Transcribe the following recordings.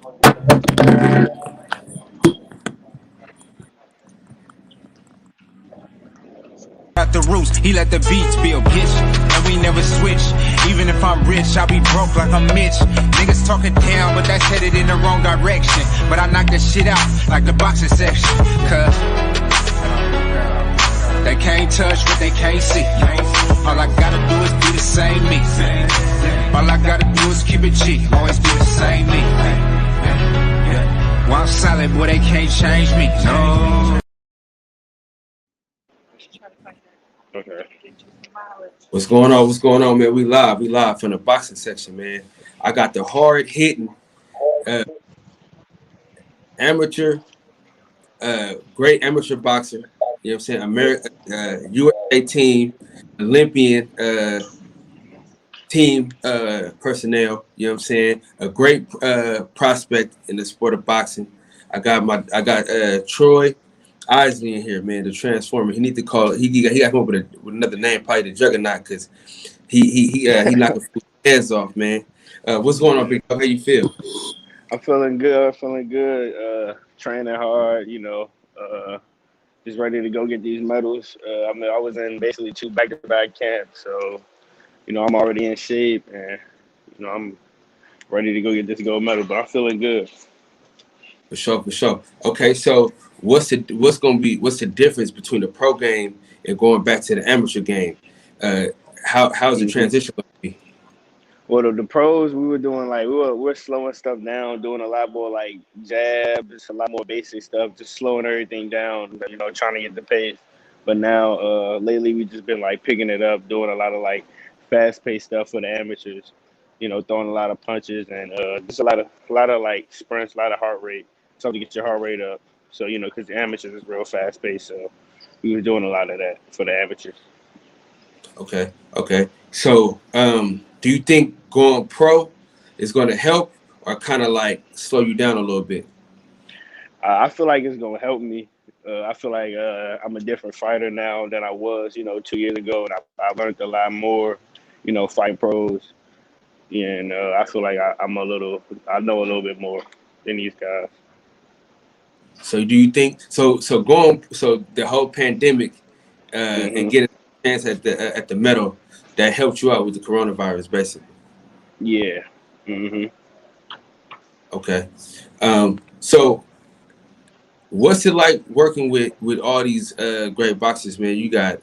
Got the roots, he let the beats build, bitch. And we never switch. Even if I'm rich, I'll be broke like I'm Mitch. Niggas talking down, but that's headed in the wrong direction. But I knock that shit out like the boxing section. Cause they can't touch what they can't see. All I gotta do is be the same me. All I gotta do is keep it G. Always be the same me. While I'm solid, boy, they can't change me. No. Okay. What's going on? What's going on, man? We live. We live from the boxing section, man. I got the hard hitting amateur, great amateur boxer. You know what I'm saying? America, USA team, Olympian team personnel. You know what I'm saying? A great prospect in the sport of boxing. I got Troy Isley in here, man, the Transformer. He need to call. He got to come up with another name, probably the Juggernaut, because he knocking heads off, man. What's going on, Big Dog? How you feel? I'm feeling good. Training hard. Just ready to go get these medals. I was in basically 2 back-to-back camps, so I'm already in shape, and I'm ready to go get this gold medal. But I'm feeling good. For sure. Okay, so what's the difference between the pro game and going back to the amateur game? How's the transition going to be? Well, the pros, we were doing we're slowing stuff down, doing a lot more jabs, a lot more basic stuff, just slowing everything down, trying to get the pace. But now, lately, we just been picking it up, doing a lot of fast-paced stuff for the amateurs. Throwing a lot of punches and just a lot of sprints, a lot of heart rate, something to get your heart rate up. So because the amateurs is real fast-paced, so we were doing a lot of that for the amateurs. Okay. So, do you think going pro is going to help or kind of slow you down a little bit? I feel like it's going to help me. I feel like I'm a different fighter now than I was, 2 years ago. And I learned a lot more, fighting pros. And I feel like I know a little bit more than these guys. So do you think, so the whole pandemic and getting a chance at the medal, that helped you out with the coronavirus, basically? Yeah. Okay. So what's it like working with all these great boxers, man? You got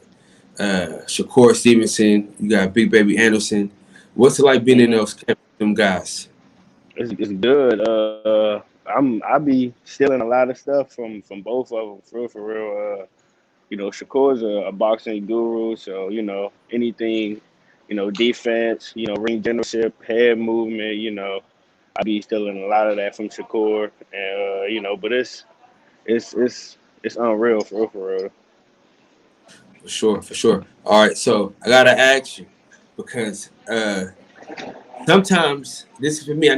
Shakur Stevenson, you got Big Baby Anderson. What's it like being in those camps with them guys? It's good. I be stealing a lot of stuff from both of them, for real. Shakur's a boxing guru, so anything, defense, ring generalship, head movement, I be stealing a lot of that from Shakur, and but it's unreal, for real. For sure. All right, so I gotta ask you, because sometimes this is for me.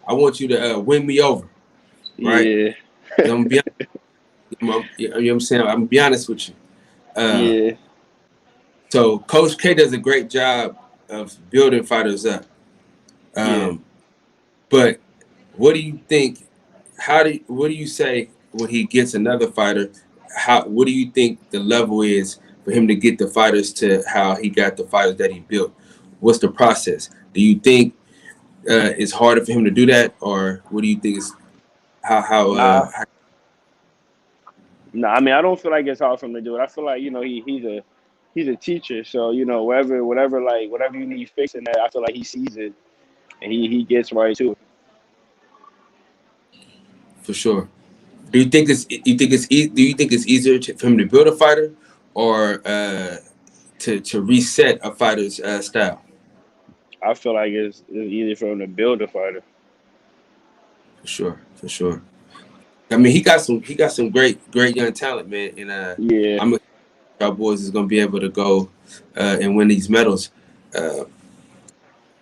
I want you to win me over, right? Yeah. I'm gonna be, you know what I'm saying? I'm gonna be honest with you. Yeah. So Coach K does a great job of building fighters up. But what do you think? What do you say when he gets another fighter? What do you think the level is for him to get the fighters to how he got the fighters that he built? What's the process? Do you think it's harder for him to do that, or what do you think is how? No, I mean, I don't feel like it's hard for him to do it. I feel like he's a teacher, so whatever you need fixing that, I feel like he sees it and he gets right to it. For sure. Do you think it's easier for him to build a fighter, or to reset a fighter's style? I feel like it's easier for him to build a fighter. For sure. I mean, he got some great young talent, man, and I'm sure our boys is gonna be able to go and win these medals.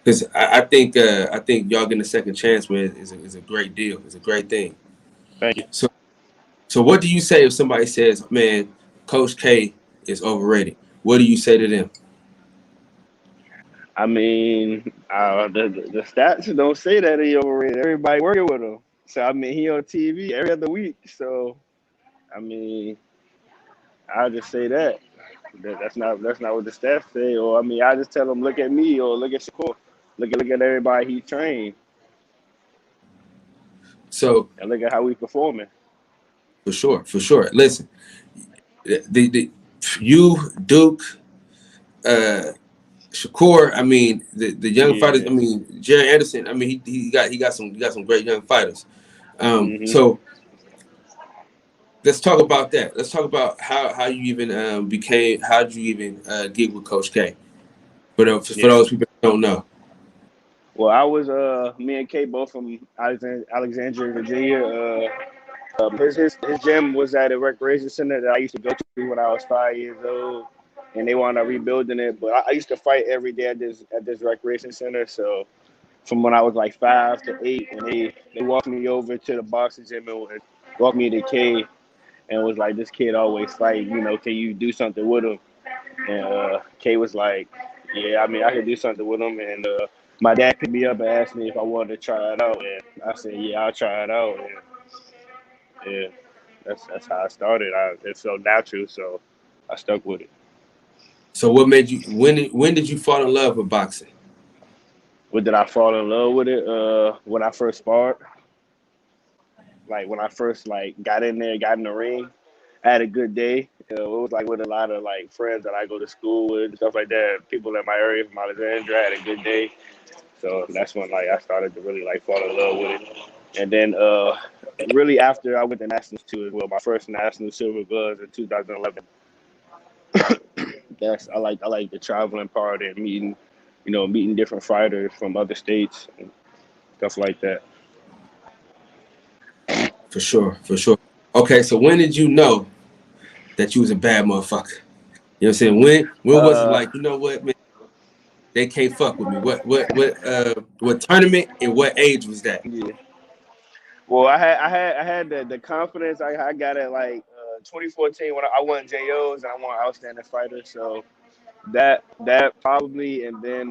Because I think y'all getting a second chance, man, is a great deal. It's a great thing. Thank you. So what do you say if somebody says, man, Coach K is overrated? What do you say to them? I mean, the stats don't say that he overrated. Everybody working with him. So I mean, he on TV every other week. So I mean, I'll just say that. That's not what the stats say. Or I mean, I just tell him look at me or look at Shakur, look at everybody he trained So and look at how we performing. for sure. Listen, the you Duke, Shakur. I mean, the young fighters. I Yeah. mean, Jerry Anderson. I mean, he got some great young fighters. Mhm. So let's talk about that. Let's talk about how you even became. How did you even get with Coach K? For Yeah. those people that don't know. Well, I was me and Kate both from Alexandria, Virginia. His gym was at a recreation center that I used to go to when I was 5 years old, and they wound up rebuilding it. But I used to fight every day at this recreation center. So from when I was like 5 to 8, and they walked me over to the boxing gym and walked me to K and was like, "This kid always fight. Can you do something with him?" And Kay was like, "Yeah, I mean, I could do something with him." And my dad picked me up and asked me if I wanted to try it out, and I said, "Yeah, I'll try it out." And yeah, that's how I started. It felt natural, so I stuck with it. So what made you? When did you fall in love with boxing? But did I fall in love with it? When I first sparred, like when I first like got in there, got in the ring, I had a good day. It was like with a lot of like friends that I go to school with and stuff like that. People in my area from Alexandria, I had a good day. So that's when like I started to really like fall in love with it. And then really after I went to nationals too as well. My first national silver gloves in 2011. I like the traveling part and meeting different fighters from other states and stuff like that. For sure. Okay, so when did you know that you was a bad motherfucker? You know what I'm saying? When was it Uh, like, you know what, man, they can't fuck with me? What tournament and what age was that? yeah. Well, I had the confidence I got at like 2014 when I won JOs and I won Outstanding Fighter. So that probably, and then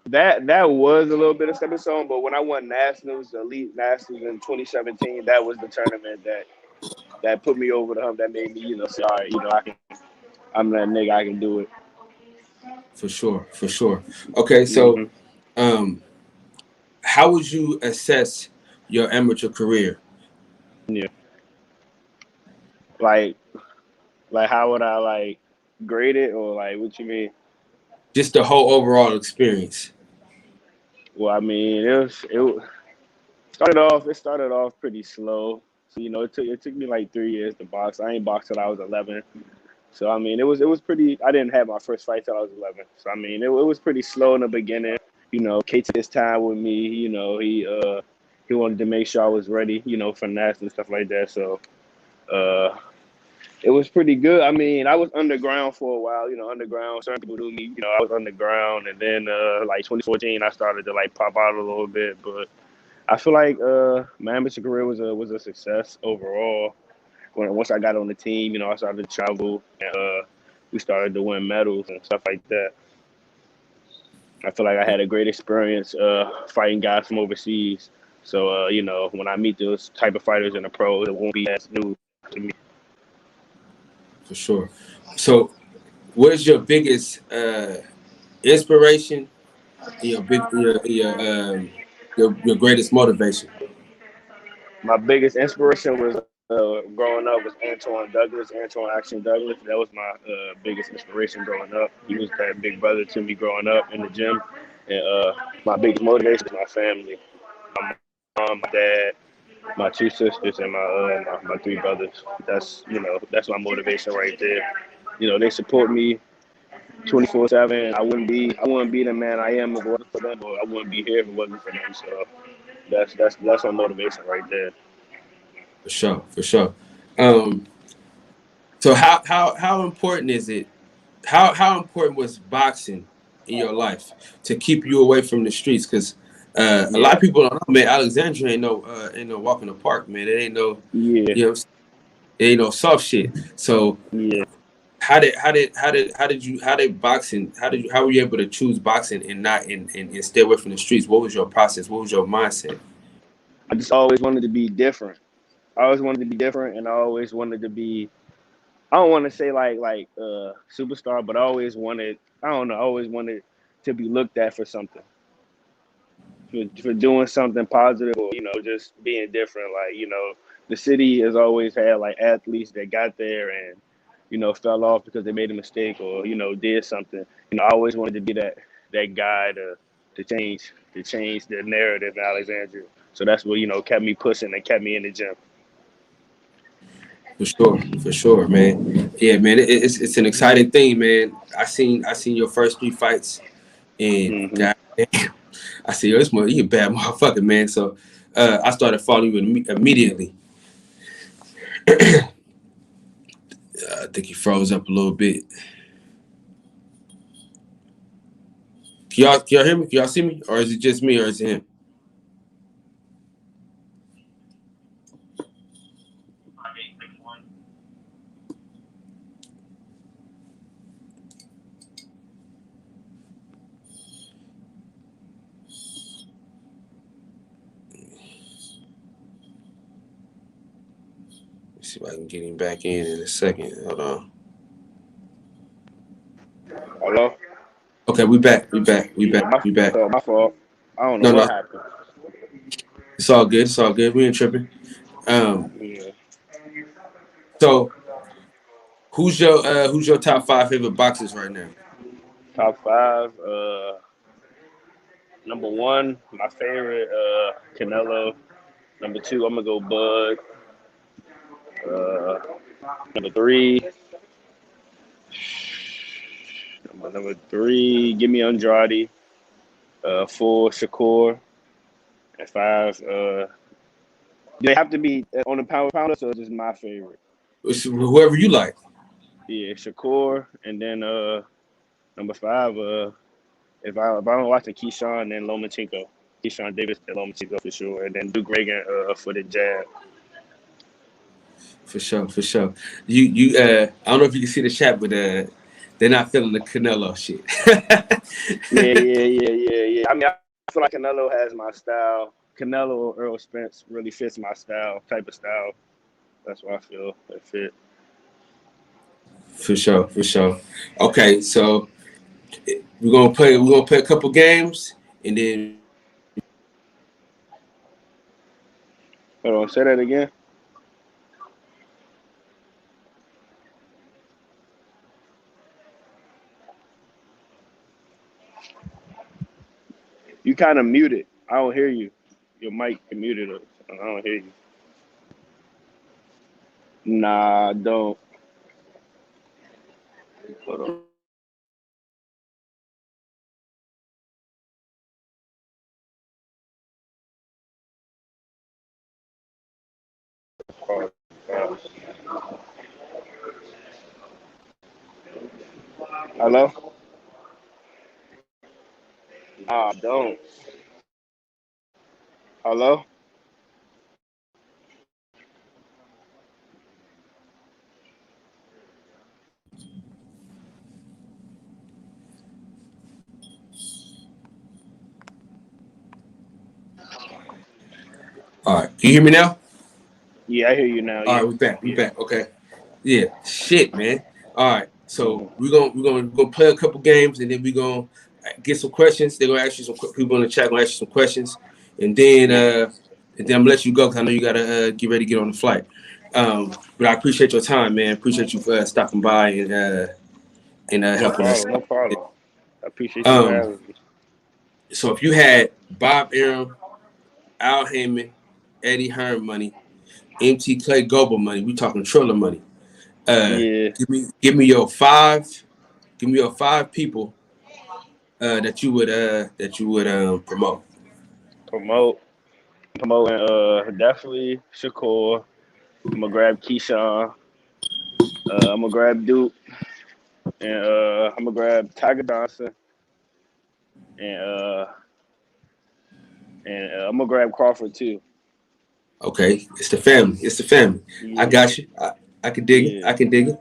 that was a little bit of stepping stone. But when I won nationals, the elite nationals in 2017, that was the tournament that put me over the hump. That made me say, all right, I'm that nigga, I can do it. For sure. Okay, so Hmm. um, how would you assess your amateur career? Yeah, like how would I like grade it or like what you mean? Just the whole overall experience. Well, I mean, it started off pretty slow. So it took me like 3 years to box. I ain't boxed till I was 11. So I mean, it was pretty. I didn't have my first fight till I was 11. So I mean, it was pretty slow in the beginning. K took his time with me. He wanted to make sure I was ready. For nationals and stuff like that. So uh, it was pretty good. I mean, I was underground for a while. Underground. Certain people knew me. I was underground, and then like 2014, I started to like pop out a little bit. But I feel like my amateur career was a success overall. Once I got on the team, I started to travel and we started to win medals and stuff like that. I feel like I had a great experience fighting guys from overseas. So when I meet those type of fighters in the pros, it won't be as new to me. For sure. So what is your biggest inspiration and your greatest motivation? My biggest inspiration was growing up was Antoine Action Douglas. That was my biggest inspiration growing up. He was that big brother to me growing up in the gym. And my biggest motivation is my family. My mom, my dad, my two sisters, and my three brothers. That's my motivation right there. They support me 24/7. I wouldn't be the man I am if it wasn't for them, or I wouldn't be here if it wasn't for them. So that's my motivation right there. For sure. Um, so how important is it? How important was boxing in your life to keep you away from the streets? Because a lot Yeah, of people don't know, man. Alexandria ain't no walk in the park, man. It ain't no yeah, you know it ain't no soft shit. So yeah. how were you able to choose boxing and not and stay away from the streets? What was your process? What was your mindset? I just always wanted to be different. I always wanted to be different, and I always wanted to be. I don't want to say like superstar, but I always wanted. I don't know. I always wanted to be looked at for something, for doing something positive, or just being different. Like the city has always had like athletes that got there and fell off because they made a mistake or did something. I always wanted to be that guy to change the narrative in Alexandria. So that's what kept me pushing and kept me in the gym. For sure, man. Yeah, man. It's an exciting thing, man. I seen your first 3 fights, and Hmm. God damn, I said, yo, you a bad motherfucker, man. So I started following you immediately. I think he froze up a little bit. Can y'all hear me? Can y'all see me? Or is it just me or is it him? Let's see if I can get him back in a second. Hold on. Hello? Okay, we back. We back. Yeah, We back. my fault. I don't know No, what no. happened. It's all good. It's all good. We ain't tripping. Yeah. So who's your top 5 favorite boxers right now? Top five. Number one, my favorite, Canelo. Number two, I'm gonna go Bud. Uh, number three, give me Andrade. Four, Shakur. And five, do they have to be on the pound pounder, so it's just my favorite? It's whoever you like. Yeah, Shakur, and then number five, if I'm watching Keyshawn, then Lomachenko. Keyshawn Davis and Lomachenko for sure, and then Duke Reagan for the jab. For sure, for sure. You I don't know if you can see the chat, but they're not feeling the Canelo shit. Yeah. I mean, I feel like Canelo has my style. Canelo or Earl Spence really fits my type of style. That's why I feel it fit. For sure, for sure. Okay, so we're gonna play a couple games and then Hold on, say that again. You kind of muted. I don't hear you. Your mic muted. I don't hear you. Nah, I don't. Hold on. Hello? Nah, I don't. Hello? all right. Can you hear me now? Yeah, I hear you now. All Yeah. right, we back. We Yeah. back. Okay. Yeah. Shit, man. All right. So Mm-hmm. we're gonna play a couple games and then we're gonna get some questions. They're gonna ask you people in the chat gonna ask you some questions, and then I'm gonna let you go because I know you gotta get ready to get on the flight. But I appreciate your time, man. Appreciate you for stopping by and No helping us. problem. No problem. I appreciate you for Um, having me. so if you had Bob Arum, Al Heyman, Eddie Hearn money, MT Clay Goble money, we talking Triller money. Yeah. Give me your five. Give me your 5 people that you would promote. Promote. Promoting definitely Shakur. I'm gonna grab Keyshawn. I'm gonna grab Duke. And I'm gonna grab Tiger Johnson. And I'm gonna grab Crawford too. Okay, it's the family. It's the family. I Yeah. got you. I can dig it. Yeah. I can dig it.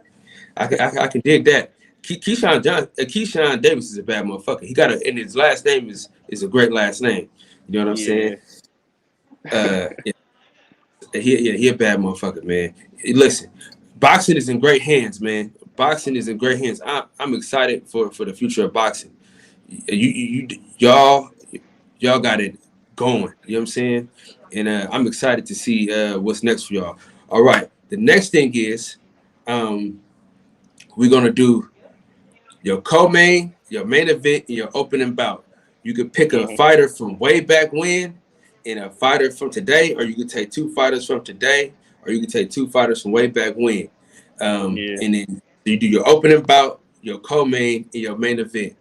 I can dig that. Keyshawn Davis is a bad motherfucker. He got and his last name is a great last name. You know what I'm saying? Yeah, he a bad motherfucker, man. Listen, boxing is in great hands, man. Boxing is in great hands. I'm excited for the future of boxing. Y'all got it going. You know what I'm saying? And I'm excited to see what's next for y'all. All right. The next thing is we're gonna do your co-main, your main event, and your opening bout. You could pick a fighter from way back when and a fighter from today, or you could take two fighters from today, or you could take two fighters from way back when. And then you do your opening bout, your co-main, and your main event.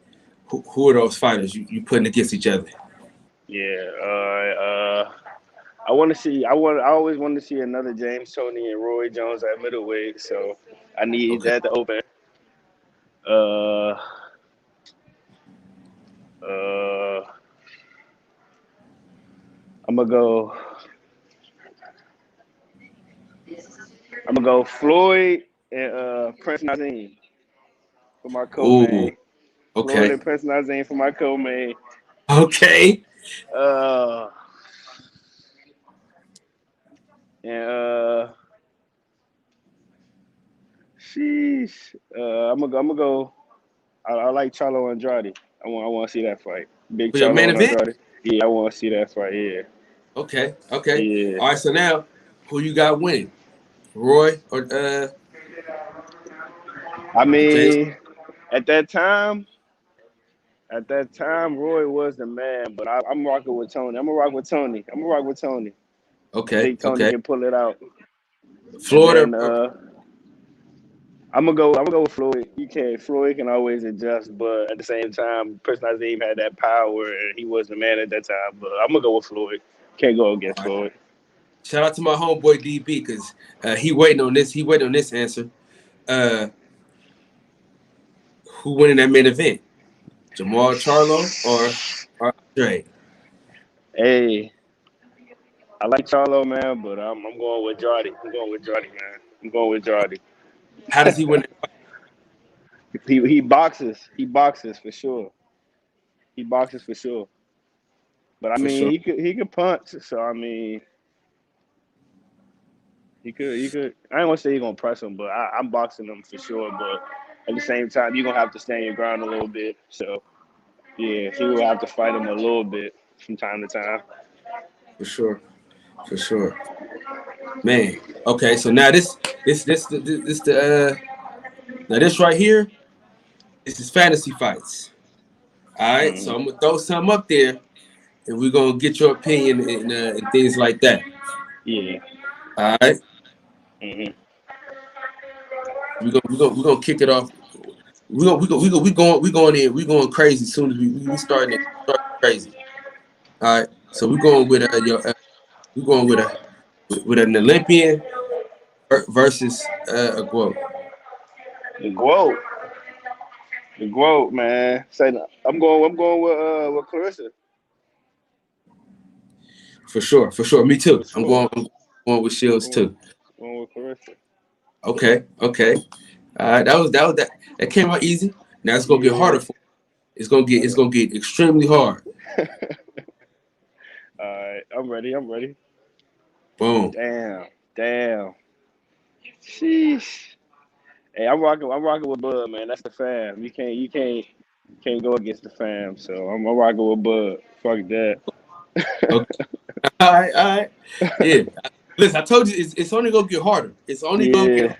Who are those fighters you putting against each other? I want to see. I always want to see another James Toney and Roy Jones at middleweight. So I need Okay. that to open. I'm gonna go. I'm gonna go Floyd and Prince Nazim for my Ooh. co-main. Floyd Okay. and Prince Nazim for my co-main. Okay. Uh, and sheesh. I'm gonna go. I like Charlo Andrade. I want to see that fight. Big For your main Charlo and event? Andrade. Yeah, I want to see that fight. Yeah. Okay. Okay. Yeah. All right. So now, who you got winning? Roy or I James? mean, at that time, Roy was the man, but I'm rocking with Tony. I'm gonna rock with Tony. I Okay. think Tony Okay. can pull it out. And Florida. then I'm gonna go with Floyd. Floyd can always adjust, but at the same time, Chris Nazim had that power, and he was the man at that time. But I'm gonna go with Floyd. Can't go against All right. Floyd. Shout out to my homeboy DB because he waiting on this. He waiting on this answer. Who winning that main event? Jamal Charlo or Andre? Hey, I like Charlo, man, but I'm going with Jardy. I'm going with Jardy, man. I'm going with Jardy. How does he win? He boxes. He boxes for sure. He boxes for sure. But I For mean, sure. he could punch. So I mean, he could. I ain't gonna say he's gonna press him, but I'm boxing him for sure. But at the same time, you're gonna have to stand your ground a little bit. So yeah, he will have to fight him a little bit from time to time. For sure. For sure. Man. Okay. So now this now this right here. This is fantasy fights. All right. So Mm-hmm. I'm gonna throw some up there, and we're gonna get your opinion and things like that. Yeah. All right. Mm-hmm. We're gonna kick it off. We going crazy as soon as we start crazy. All right. So we're going with we're going with an Olympian versus a quote. The quote. The quote, man. Say I'm going with Clarissa. For sure. For sure. Me For too. sure. I'm going with Shields Going, too. going with Clarissa. Okay. Okay. All right. That came out easy. Now it's gonna get Yeah. harder for it's gonna get extremely hard. All right. I'm ready. Boom. Damn. Sheesh. Hey, I'm rocking with Bud, man. That's the fam. You can't go against the fam. So I'm rocking with Bud. Fuck that. Okay. All right. All right. Yeah. Listen, I told you it's only gonna get harder. It's only gonna get Yeah. harder.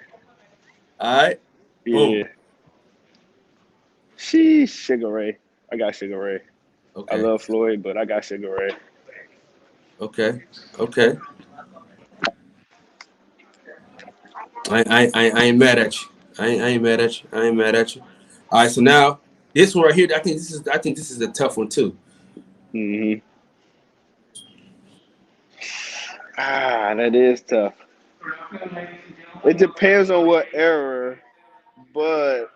All right. Yeah. Boom. Sheesh. Sugar Ray. I got Sugar Ray. I Okay. love Floyd, but I got Sugar Ray. Okay. Okay. I ain't mad at you. I ain't mad at you. I ain't mad at you. All right. So now this one right here, I think this is a tough one too. Mm-hmm. That is tough. It depends on what era, but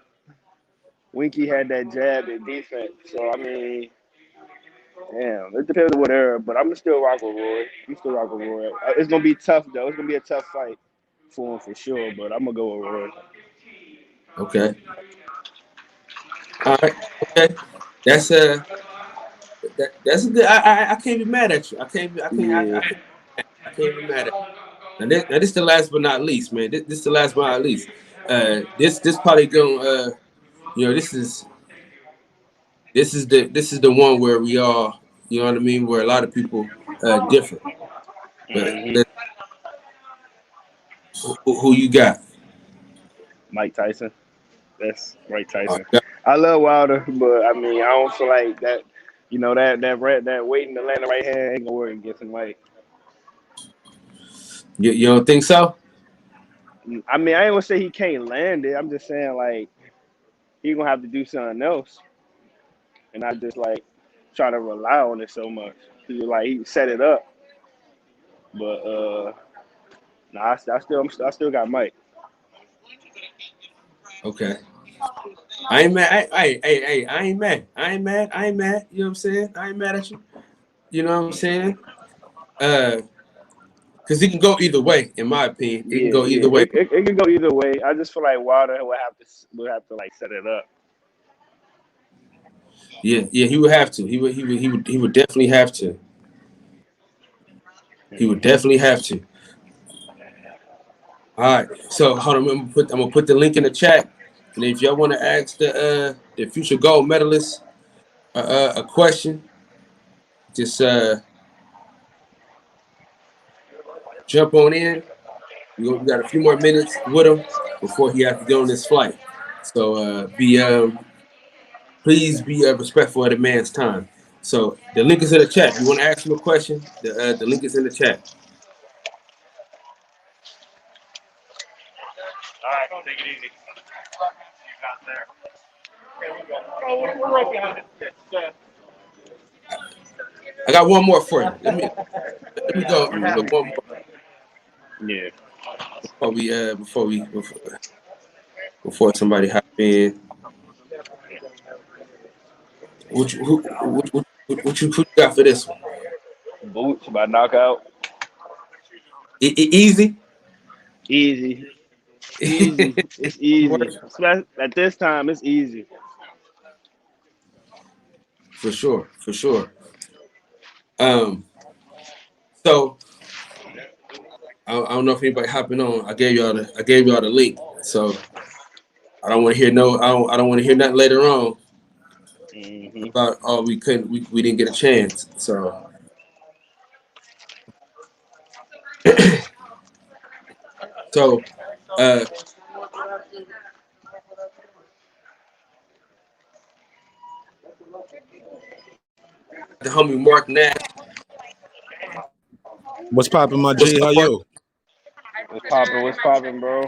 Winky had that jab in defense. So I mean, damn, it depends on what era. But I'm still rock with Roy. It's gonna be tough though. It's gonna be a tough fight for him for sure. But I'm gonna go with Roy. Okay. All right. Okay. That's that's a good. I can't be mad at you. Yeah. I can't be mad at you. Now this the last but not least, man. This the last but not least. This probably going you know this is the one where we all, you know what I mean, where a lot of people differ. But Hmm. who you got? Mike Tyson. That's Mike Oh, Tyson. I love Wilder, but I mean, I don't feel like that. You know that waiting to land the right hand ain't gonna work against Mike. you don't think so? I mean, I ain't gonna say he can't land it. I'm just saying like he gonna have to do something else, and I just like try to rely on it so much. He set it up, but nah, I still got Mike. Okay. I ain't mad. I ain't mad. I ain't mad. I ain't mad. You know what I'm saying? I ain't mad at you. You know what I'm saying? Uh, because it can go either way, in my opinion. It can Yeah, go yeah, either way. it can go either way. I just feel like Wilder would have to like set it up. Yeah, yeah, he would have to. He would definitely have to. He would Hmm. definitely have to. All right. So hold on. I'm gonna put the link in the chat, and if y'all want to ask the future gold medalists a question, just jump on in. We got a few more minutes with him before he has to go on this flight. So please be respectful of the man's time. So the link is in the chat. You want to ask him a question? The link is in the chat. All right, take it easy. You got there. Oh, we're right behind it. I got one more for you. Let me go with one more Yeah. before somebody hop in. What you got for this one? Boots by knockout. Easy. Easy. Easy. It's easy. At this time, it's easy. For sure, for sure. Um, so I don't know if anybody hopping on. I gave y'all the link. So I don't want to hear I don't want to hear nothing later on Hmm. about we didn't get a chance. So uh the homie Mark Nash. What's poppin', my What's G? up, How Mark? you? What's poppin'? What's poppin', bro?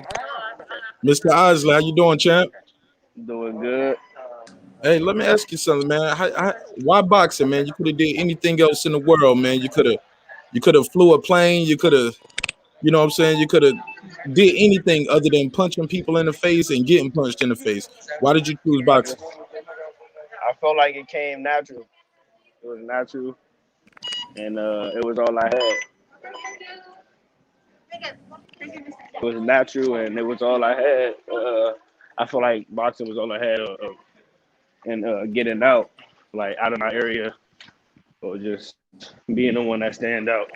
Mr. Isley, how you doing, champ? Doing good. Hey, let me ask you something, man. Why boxing, man? You could have did anything else in the world, man. You could have flew a plane. You could have, you know what I'm saying? You could have did anything other than punching people in the face and getting punched in the face. Why did you choose boxing? I felt like it came natural. It was natural, and it was all I had. It was natural, and it was all I had. I feel like boxing was all I had, and getting out, like out of my area, or just being the one that stand out.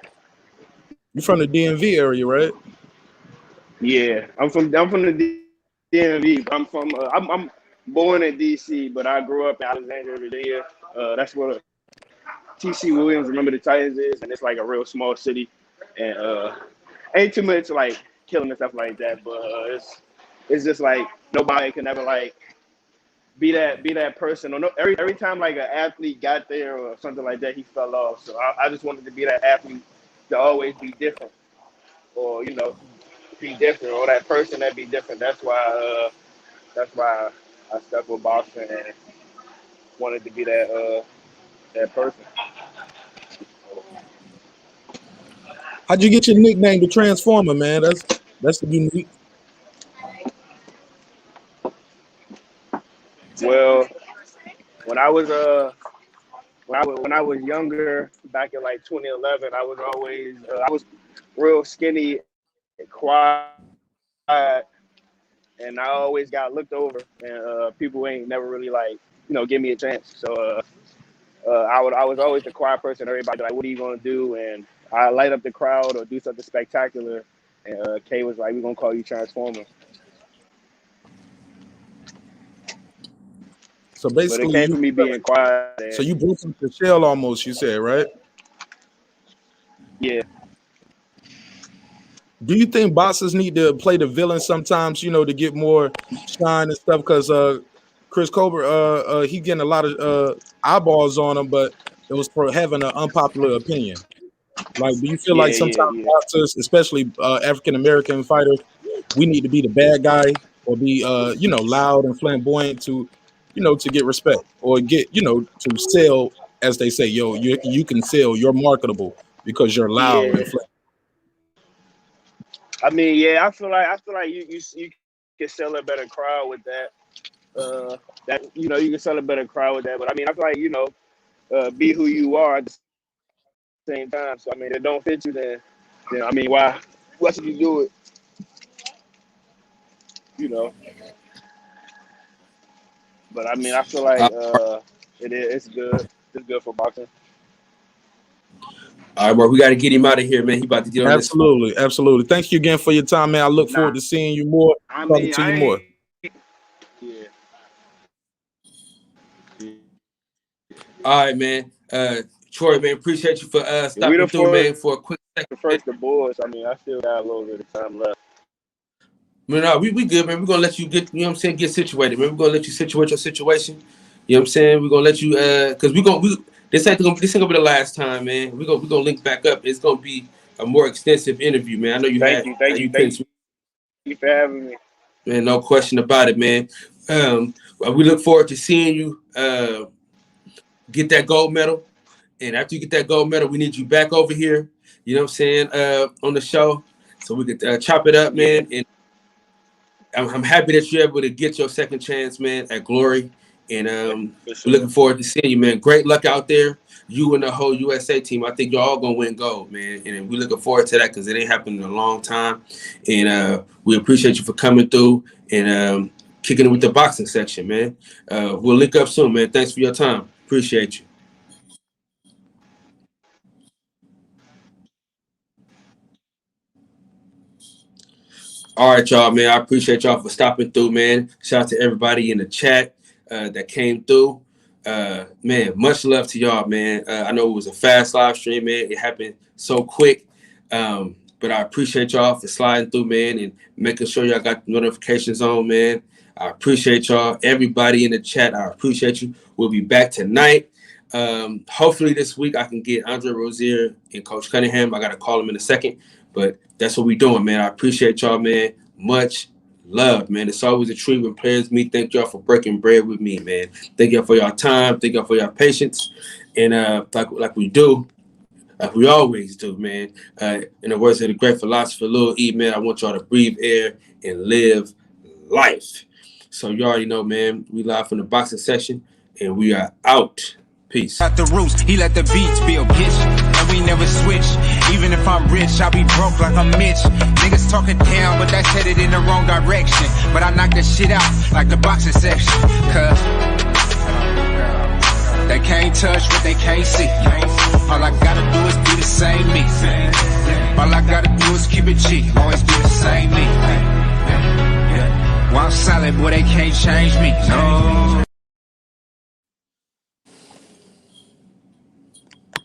You from the DMV area, right? Yeah, I'm from the DMV. I'm born in DC, but I grew up in Alexandria, Virginia. That's where TC Williams, remember the Titans is, and it's like a real small city, and ain't too much like killing and stuff like that. But it's just like nobody can ever like be that person. Or no, every time like an athlete got there or something like that, he fell off. So I just wanted to be that athlete to always be different, or be different, or that person that be different. That's why I stuck with boxing and wanted to be that person. How'd you get your nickname, the Transformer, man? That's unique. Well, when I was when I was younger, back in like 2011, I was real skinny, quiet, and I always got looked over, and people ain't never really like give me a chance. So I was always the quiet person. Everybody like, what are you gonna do? And I light up the crowd or do something spectacular. And Kay was like, we're gonna call you Transformer. So basically, but it came from me being quiet. So you broke into the shell almost, you said, right? Yeah. Do you think boxers need to play the villain sometimes, to get more shine and stuff? Because Chris Colbert, he getting a lot of eyeballs on him, but it was for having an unpopular opinion. Like, do you feel like sometimes boxers, especially African American fighters, we need to be the bad guy or be loud and flamboyant to get respect or get to sell, as they say, you can sell, you're marketable because you're loud and flamboyant. I mean, yeah, I feel like you can sell a better crowd with that. You can sell a better crowd with that. But I mean, I feel like be who you are at the same time. So I mean, if it don't fit you, then I mean, why should you do it? But I mean, I feel like it's good. It's good for boxing. All right, bro, we got to get him out of here, man. He about to get on Absolutely, this. Absolutely. Thank you again for your time, man. I look forward to seeing you more, talking to you more. Yeah. All right, man. Troy, man, appreciate you for stopping through, man, for a quick second. First the boys. I mean, I still got a little bit of time left. No, we good, man. We're gonna let you get, get situated, man. We're gonna let you situate your situation. You know what I'm saying? We're gonna let you because this ain't gonna be the last time, man. We're gonna link back up. It's gonna be a more extensive interview, man. I know Thank you for having me. Man, no question about it, man. We look forward to seeing you get that gold medal. And after you get that gold medal, we need you back over here, you know what I'm saying, on the show. So we could chop it up, man. And I'm happy that you're able to get your second chance, man, at Glory. And we're looking forward to seeing you, man. Great luck out there. You and the whole USA team. I think you're all going to win gold, man. And we're looking forward to that because it ain't happened in a long time. And we appreciate you for coming through and kicking it with the boxing section, man. We'll link up soon, man. Thanks for your time. Appreciate you. All right, y'all, man. I appreciate y'all for stopping through, man. Shout out to everybody in the chat that came through. Man, much love to y'all, man. I know it was a fast live stream, man. It happened so quick. But I appreciate y'all for sliding through, man, and making sure y'all got the notifications on, man. I appreciate y'all. Everybody in the chat, I appreciate you. We'll be back tonight. Hopefully this week I can get Andre Rozier and Coach Cunningham. I got to call him in a second. But that's what we're doing, man. I appreciate y'all, man. Much love, man. It's always a treat when players meet. Thank y'all for breaking bread with me, man. Thank y'all for your time. Thank y'all for your patience. And like we do, like we always do, man. In the words of the great philosopher Lil E, man, I want y'all to breathe air and live life. So you already know, man. We live from the boxing section, and we are out. Peace. At the roots, he let the beats build, bitch. We never switch. Even if I'm rich, I'll be broke like I'm Mitch. Niggas talking down, but that's headed in the wrong direction. But I knock that shit out like the boxing section. Cause they can't touch what they can't see. All I gotta do is be the same me. All I gotta do is keep it G. Always be the same me. While I'm solid, boy, they can't change me. No.